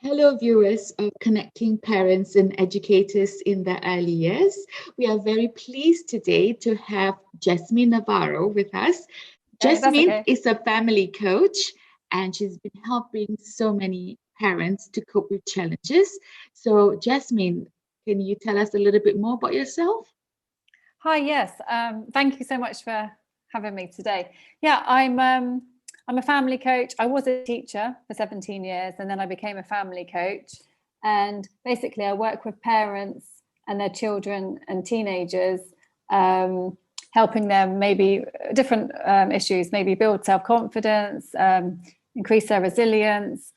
Hello, viewers of Connecting Parents and Educators in the Early Years. We are very pleased today to have Jasmine Navarro with us. That's Jasmine okay. is a family coach and she's been helping so many parents to cope with challenges. So, Jasmine, can you tell us a little bit more about yourself? Hi, yes. Thank you so much for having me today. Yeah, I'm a family coach. I was a teacher for 17 years and then I became a family coach. And basically I work with parents and their children and teenagers, helping them maybe different issues, maybe build self-confidence, increase their resilience,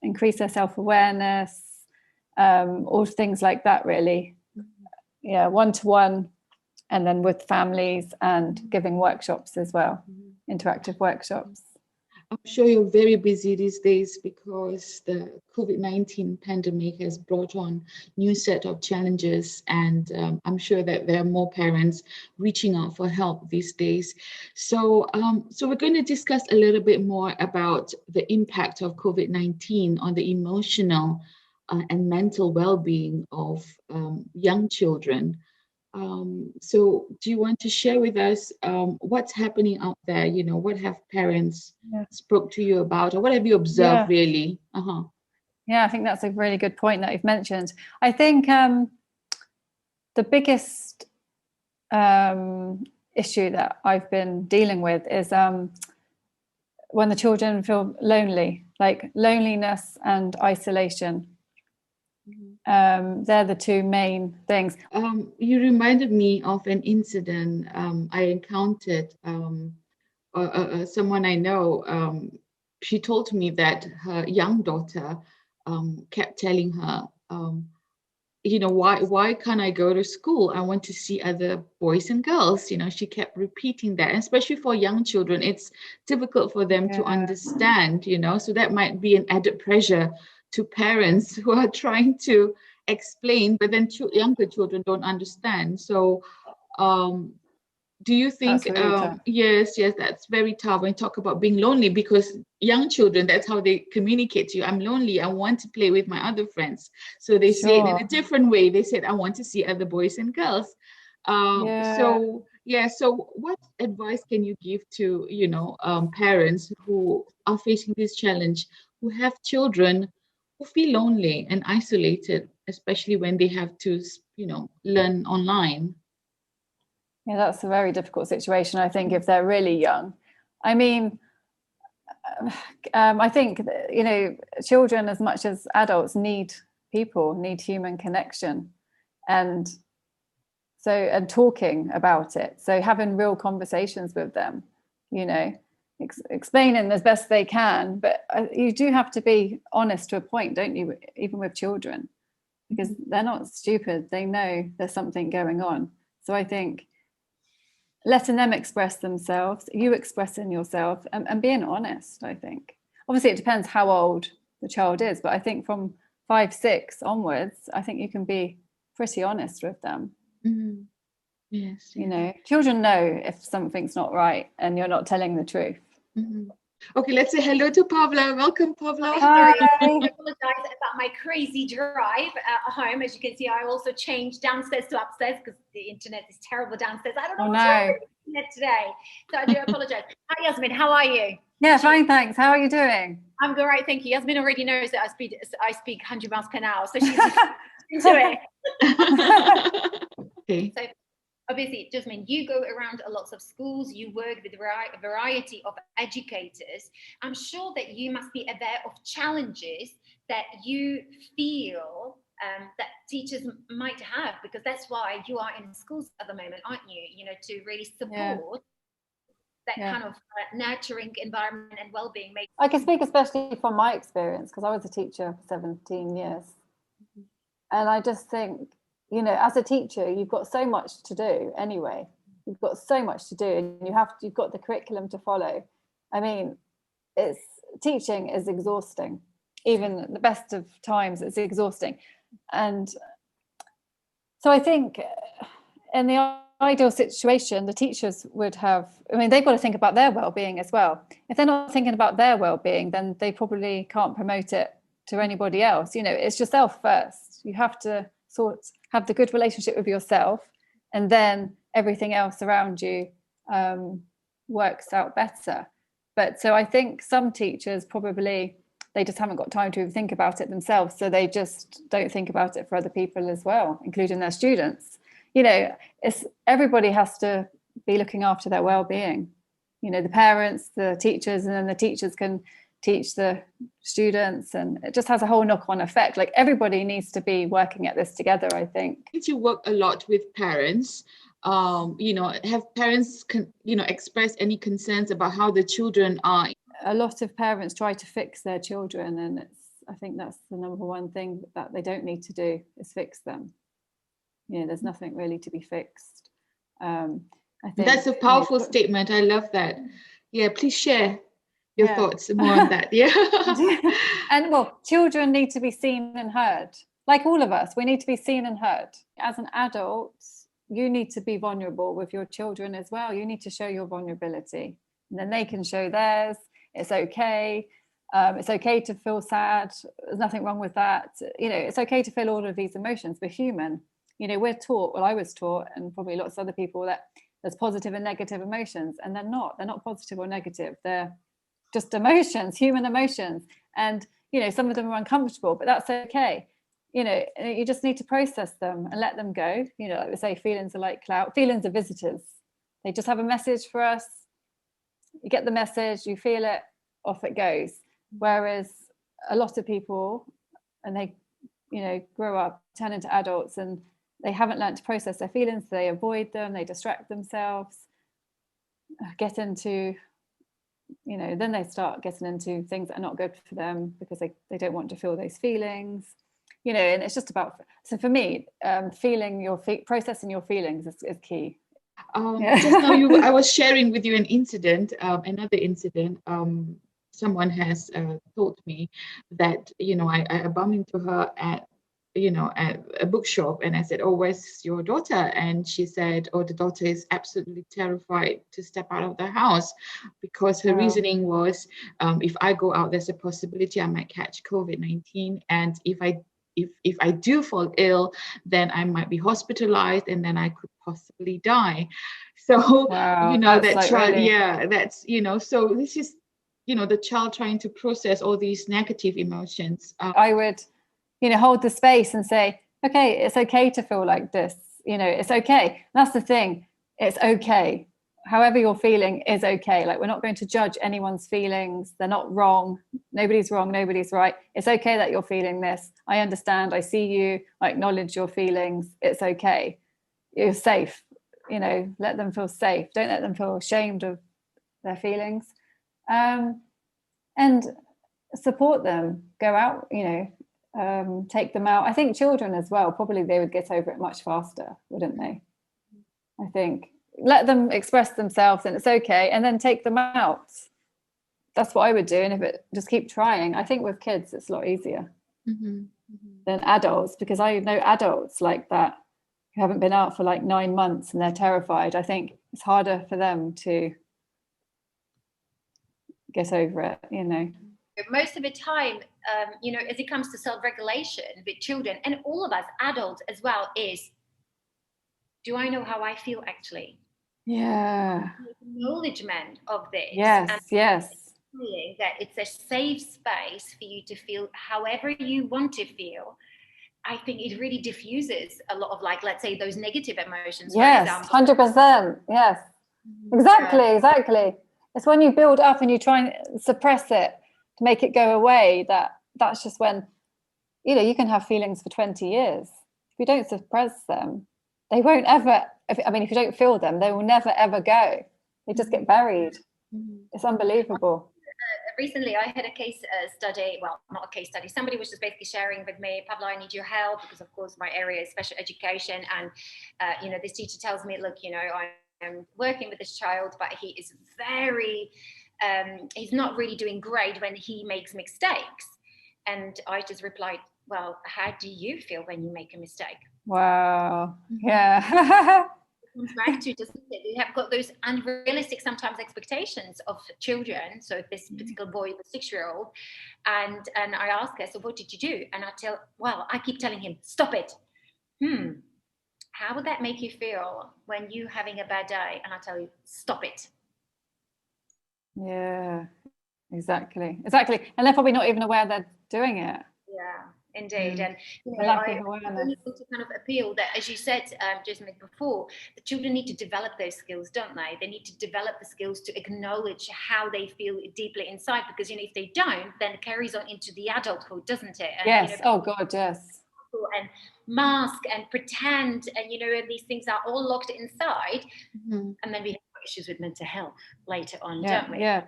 increase their self-awareness, all things like that, really. Yeah, one-to-one, and then with families and giving workshops as well, interactive workshops. I'm sure you're very busy these days because the COVID-19 pandemic has brought on new set of challenges, and I'm sure that there are more parents reaching out for help these days. So we're going to discuss a little bit more about the impact of COVID-19 on the emotional and mental well-being of young children. So do you want to share with us what's happening out there? You know, what have parents Yeah. spoke to you about, or what have you observed Yeah. really? Uh-huh. Yeah, I think that's a really good point that you've mentioned. I think the biggest issue that I've been dealing with is when the children feel lonely, like loneliness and isolation. They're the two main things. You reminded me of an incident I encountered. Someone I know, she told me that her young daughter kept telling her, you know, why can't I go to school? I want to see other boys and girls. You know, she kept repeating that, and especially for young children, it's difficult for them to Yeah. understand, you know, so that might be an added pressure to parents who are trying to explain, but then younger children don't understand. So um, do you That's think, really tough. yes, that's very tough when you talk about being lonely because young children, that's how they communicate to you. I'm lonely. I want to play with my other friends. So they say it in a Sure. different way. They said, I want to see other boys and girls. Yeah. So what advice can you give to, you know, parents who are facing this challenge, who have children who feel lonely and isolated, especially when they have to, you know, learn online? Yeah, that's a very difficult situation, I think, if they're really young. I mean, I think, you know, children as much as adults need people, need human connection. And so, and talking about it. So having real conversations with them, you know, explaining as best they can. But you do have to be honest to a point, don't you? Even with children, because they're not stupid. They know there's something going on. So I think letting them express themselves, you expressing yourself, and being honest, I think. Obviously, it depends how old the child is, but I think from 5, 6 onwards, I think you can be pretty honest with them. Mhm. Yes, You yes. know, children know if something's not right and you're not telling the truth. Mhm. Okay, let's say hello to Pavla. Welcome, Pavla. Hi, Hi. sorry. I apologize about my crazy drive at home. As you can see, I also changed downstairs to upstairs because the internet is terrible downstairs. I don't know Oh what's wrong no. with the internet today. So I do apologize. Hi, Yasmin. How are you? Yeah, fine, thanks. How are you doing? I'm good, right? Thank you. Yasmin already knows that I speak 100 miles per hour, so she's into it. Okay. So obviously, Jasmine, you go around lots of schools, you work with a variety of educators. I'm sure that you must be aware of challenges that you feel that teachers might have, because that's why you are in schools at the moment, aren't you? You know, to really support that Yeah. kind of nurturing environment and well-being. I can speak especially from my experience because I was a teacher for 17 years. And I just think, you know, as a teacher, you've got so much to do anyway. You've got so much to do and you've got the curriculum to follow. I mean, teaching is exhausting. Even at the best of times, it's exhausting. And so I think in the ideal situation, the teachers would have, I mean, they've got to think about their well-being as well. If they're not thinking about their well-being, then they probably can't promote it to anybody else. You know, it's yourself first. You have to have the good relationship with yourself, and then everything else around you works out better. But so I think some teachers probably, they just haven't got time to think about it themselves, so they just don't think about it for other people as well, including their students. You know, everybody has to be looking after their well-being. You know, the parents, the teachers, and then the teachers can teach the students, and it just has a whole knock-on effect. Like, everybody needs to be working at this together, I think. You work a lot with parents. You know, have parents expressed any concerns about how the children are? A lot of parents try to fix their children, and I think that's the number one thing that they don't need to do, is fix them. You know, there's nothing really to be fixed. I think that's a powerful statement. I love that. Yeah, please share your thoughts more on that. Yeah. And well, children need to be seen and heard. Like all of us, we need to be seen and heard. As an adult, you need to be vulnerable with your children as well. You need to show your vulnerability, and then they can show theirs. It's okay. It's okay to feel sad. There's nothing wrong with that. You know, it's okay to feel all of these emotions. We're human. You know, we're taught, well, I was taught, and probably lots of other people, that there's positive and negative emotions, and they're not positive or negative. They're just emotions, human emotions. And, you know, some of them are uncomfortable, but that's okay. You know, you just need to process them and let them go. You know, like we say, feelings are like cloud. Feelings are visitors. They just have a message for us. You get the message, you feel it, off it goes. Whereas a lot of people, and they, you know, grow up, turn into adults, and they haven't learned to process their feelings. They avoid them, they distract themselves, get into, you know, then they start getting into things that are not good for them because they don't want to feel those feelings. You know, and it's just about, so for me, processing your feelings is key. Just now I was sharing with you an incident, another incident. Someone has told me that, you know, I bumped into her at a bookshop, and I said, "Oh, where's your daughter?" And she said, "Oh, the daughter is absolutely terrified to step out of the house because her reasoning was, if I go out, there's a possibility I might catch COVID-19, and if I do fall ill, then I might be hospitalized, and then I could possibly die." So, you know, that like child, really... that's, you know, so this is, you know, the child trying to process all these negative emotions. I would, you know, hold the space and say, okay, it's okay to feel like this. You know, it's okay. That's the thing. It's okay. However you're feeling is okay. Like, we're not going to judge anyone's feelings. They're not wrong. Nobody's wrong. Nobody's right. It's okay that you're feeling this. I understand. I see you. I acknowledge your feelings. It's okay. You're safe. You know, let them feel safe. Don't let them feel ashamed of their feelings. And support them. Go out, you know, take them out. I think children as well, probably they would get over it much faster, wouldn't they? I think. Let them express themselves, and it's okay, and then take them out. That's what I would do. And just keep trying. I think with kids it's a lot easier than adults, because I know adults like that who haven't been out for like 9 months and they're terrified. I think it's harder for them to get over it, you know. Most of the time, you know, as it comes to self-regulation with children, and all of us adults as well, is, do I know how I feel actually? Yeah. Acknowledgement of this. Yes, and yes. That it's a safe space for you to feel however you want to feel. I think it really diffuses a lot of, like, let's say, those negative emotions. Yes, 100%. Yes, exactly. It's when you build up and you try and suppress it to make it go away, that's just when, you know, you can have feelings for 20 years. If you don't suppress them, they won't ever, if you don't feel them, they will never ever go. They just get buried. It's unbelievable. Recently I had a case study, well, not a case study, somebody was just basically sharing with me, "Pavla, I need your help," because of course my area is special education, and you know, this teacher tells me, "Look, you know, I am working with this child, but he is very he's not really doing great when he makes mistakes." And I just replied, "Well, how do you feel when you make a mistake?" Wow. Yeah. comes back to, doesn't it? We have got those unrealistic sometimes expectations of children. So this particular boy, the 6-year-old, and I ask her, so what did you do? And I keep telling him, stop it. How would that make you feel when you're having a bad day? And I tell you, stop it. Yeah, exactly. And they're probably not even aware they're doing it. Yeah, indeed. And lack of I awareness. really want to kind of appeal that, as you said, Jasmine, before, the children need to develop those skills, don't they? They need to develop the skills to acknowledge how they feel deeply inside, because, if they don't, then it carries on into the adulthood, doesn't it? And, yes. Oh God, yes. And mask and pretend, and and these things are all locked inside, and then we have issues with mental health later on, don't we? Yeah,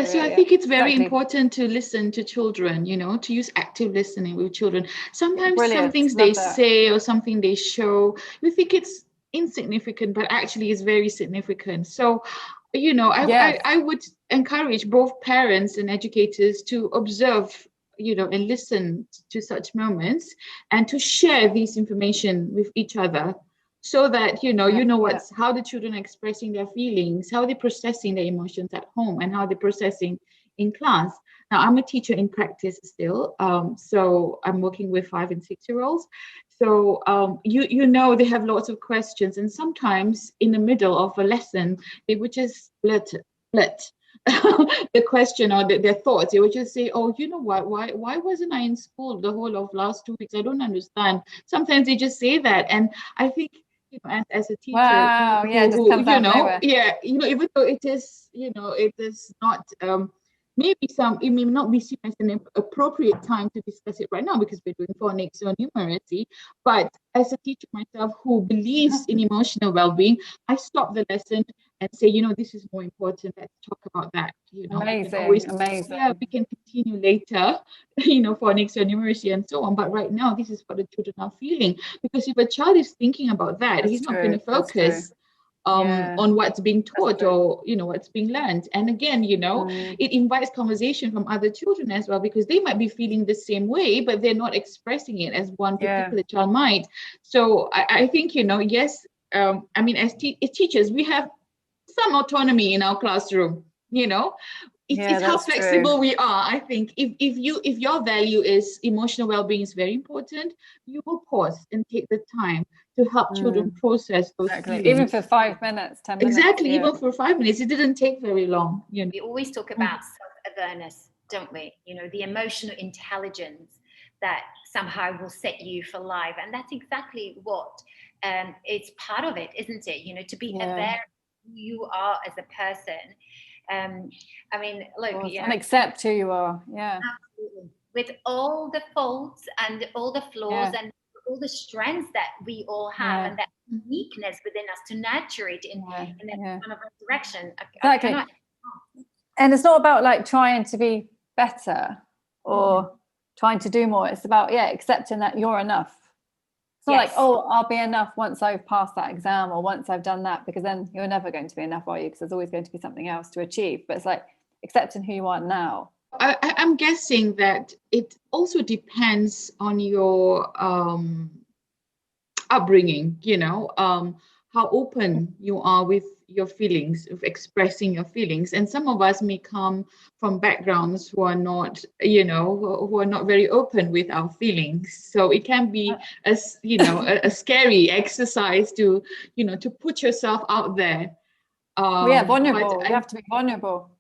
so I think it's very important to listen to children, to use active listening with children. Sometimes some things they say or something they show, you think it's insignificant, but actually it's very significant. So, I would encourage both parents and educators to observe, and listen to such moments, and to share this information with each other, so that how the children are expressing their feelings, how they're processing their emotions at home, and how they're processing in class. Now, I'm a teacher in practice still, so I'm working with 5 and 6-year-olds. So they have lots of questions, and sometimes in the middle of a lesson they would just blurt the question or their thoughts. They would just say, oh, you know what, why wasn't I in school the whole of last 2 weeks? I don't understand. Sometimes they just say that, and I think, as a teacher, even though it is not, it may not be seen as an appropriate time to discuss it right now because we're doing phonics or numeracy, but as a teacher myself who believes in emotional well-being, I stop the lesson and say, this is more important. Let's talk about that. Amazing. Yeah, we can continue later, phonics or numeracy and so on. But right now, this is what the children are feeling. Because if a child is thinking about that, he's not going to focus on what's being taught or what's being learned. And again, it invites conversation from other children as well, because they might be feeling the same way, but they're not expressing it as one particular child might. So I think, yes, as teachers, we have some autonomy in our classroom. It's how flexible we are. I think if your value is emotional well-being is very important, you will pause and take the time to help children process those feelings. Even for 5 minutes, 10 minutes. Exactly, even for 5 minutes. It didn't take very long. We always talk about self-awareness, don't we? The emotional intelligence that somehow will set you for life. And that's exactly what it's part of it, isn't it? To be aware of who you are as a person. Look, and accept who you are. Yeah, absolutely. With all the faults and all the flaws and all the strengths that we all have, and that uniqueness within us, to nurture it in that kind of direction. Exactly. And it's not about trying to be better or trying to do more. It's about accepting that you're enough. It's not I'll be enough once I've passed that exam or once I've done that, because then you're never going to be enough, are you? Because there's always going to be something else to achieve. But it's accepting who you are now. I'm guessing that it also depends on your upbringing, how open you are with your feelings, of expressing your feelings. And some of us may come from backgrounds who are not, who are not very open with our feelings. So it can be a scary exercise to put yourself out there. Vulnerable. You have to be vulnerable.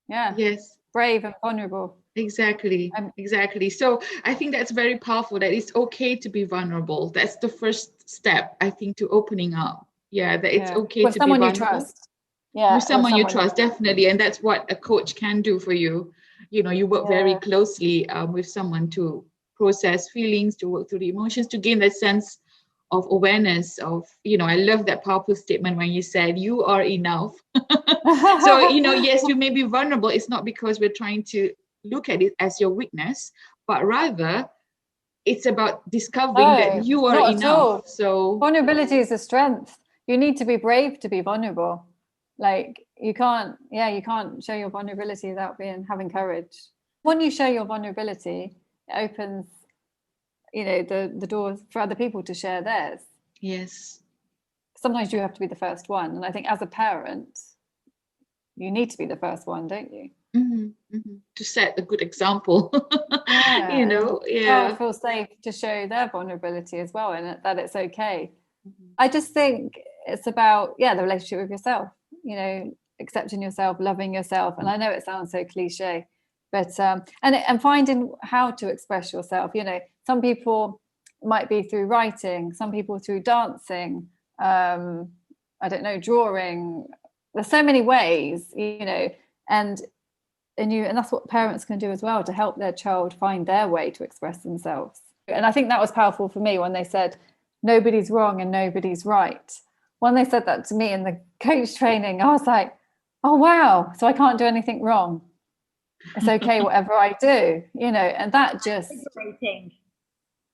Yeah. Yes. Brave and vulnerable. Exactly. So I think that's very powerful, that it's okay to be vulnerable. That's the first step, I think, to opening up. Yeah, that it's okay to be vulnerable. With someone you trust. Yeah. With someone you trust, definitely. And that's what a coach can do for you. You work very closely with someone to process feelings, to work through the emotions, to gain that sense of awareness of, I love that powerful statement when you said you are enough. So, yes, you may be vulnerable. It's not because we're trying to look at it as your weakness, but rather it's about discovering that you are enough. So vulnerability is a strength. You need to be brave to be vulnerable. You can't show your vulnerability without having courage. When you show your vulnerability, it opens the doors for other people to share theirs. Yes. sometimes you have to be the first one. And I think as a parent, you need to be the first one, don't you? To set a good example. Yeah, you know, yeah. Feel safe to show their vulnerability as well, and that it's okay. I just think it's about, the relationship with yourself, you know, accepting yourself, loving yourself. And I know it sounds so cliche, but and finding how to express yourself. You know, some people might be through writing, some people through dancing, I don't know, drawing. There's so many ways, you know, and that's what parents can do as well, to help their child find their way to express themselves. And I think that was powerful for me when they said nobody's wrong and nobody's right. When they said that to me in the coach training, I was like, oh wow, so I can't do anything wrong, it's okay whatever I do, you know. And that just liberating.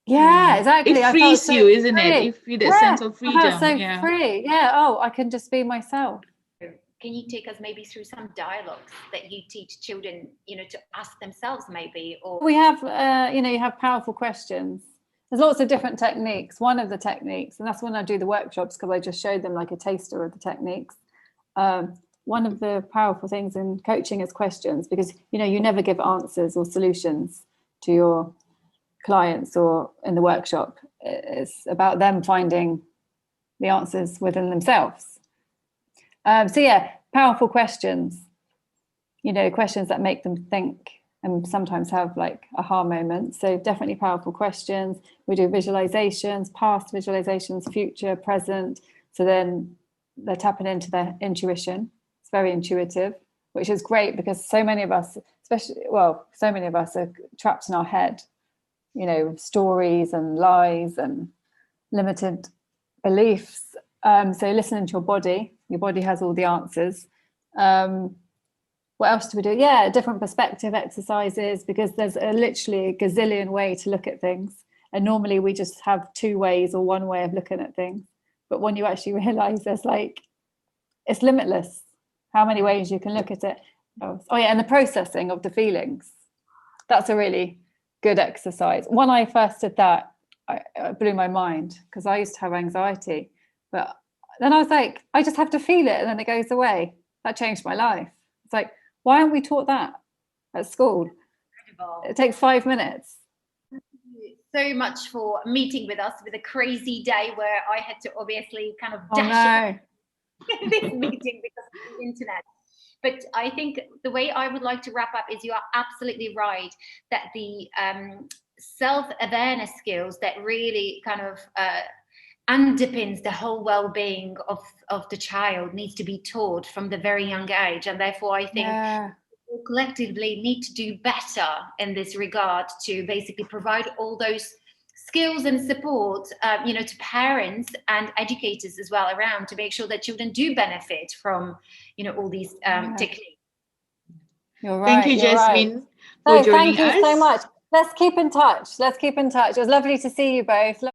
Yeah, exactly. It frees you, isn't it? It frees that sense of freedom. I felt so free. Oh, I can just be myself. Can you take us maybe through some dialogues that you teach children, you know, to ask themselves maybe? Or we have, you have powerful questions. There's lots of different techniques. One of the techniques, and that's when I do the workshops, because I just showed them like a taster of the techniques. One of the powerful things in coaching is questions, because, you know, you never give answers or solutions to your clients or in the workshop. It's about them finding the answers within themselves. Powerful questions, you know, questions that make them think and sometimes have like aha moments. So definitely powerful questions. We do visualizations, past visualizations, future, present. So then they're tapping into their intuition. It's very intuitive, which is great, because so many of us are trapped in our head, you know, with stories and lies and limited beliefs. So listening to your body has all the answers. What else do we do? Different perspective exercises, because there's literally a gazillion way to look at things, and normally we just have two ways or one way of looking at things. But when you actually realize there's it's limitless how many ways you can look at it. And the processing of the feelings, that's a really good exercise. When I first did that, it blew my mind, because I used to have anxiety, but then I was like, I just have to feel it and then it goes away. That changed my life. It's like, why aren't we taught that at school? Incredible. It takes 5 minutes. Thank you so much for meeting with us with a crazy day where I had to obviously kind of dash this meeting because of the internet. But I think the way I would like to wrap up is, you are absolutely right that the self-awareness skills that really kind of underpins the whole well-being of the child needs to be taught from the very young age. And therefore I think we collectively need to do better in this regard, to basically provide all those skills and support, to parents and educators as well around, to make sure that children do benefit from, all these techniques. You're right. Thank you, Jasmine, for joining us. Thank you so much. Let's keep in touch. It was lovely to see you both.